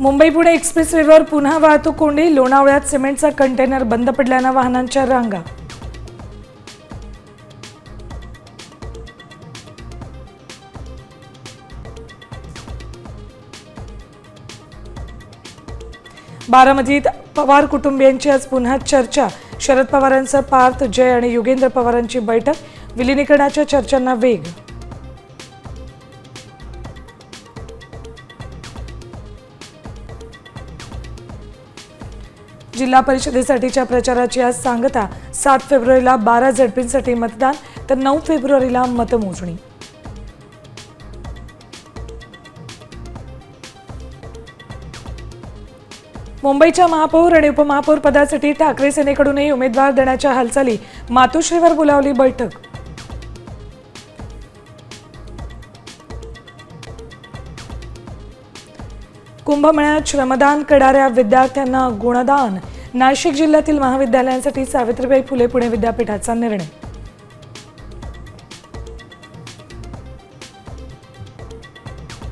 मुंबई पुणे एक्सप्रेसवेवर पुन्हा वाहतूक कोंडी। लोणावळ्यात सिमेंटचा कंटेनर बंद पडल्याने वाहनांच्या रांगा। बारामतीत पवार कुटुंबियांची आज पुन्हा चर्चा। शरद पवारांचं पार्थ, जय आणि युगेंद्र पवारांची बैठक। विलिनीकरणाच्या चर्चांना वेग। जिल्हा परिषदेसाठीच्या प्रचाराची आज सांगता। 7 फेब्रुवारीला 12 झडपींसाठी मतदान तर 9 फेब्रुवारीला मतमोजणी। मुंबईच्या महापौर आणि उपमहापौर पदासाठी ठाकरे सेनेकडूनही उमेदवार देण्याच्या हालचाली। मातोश्रीवर बोलावली बैठक। कुंभमेळ्यात श्रमदान करणाऱ्या विद्यार्थ्यांना गुणदान। नाशिक जिल्ह्यातील महाविद्यालयांसाठी सावित्रीबाई फुले पुणे विद्यापीठाचा निर्णय।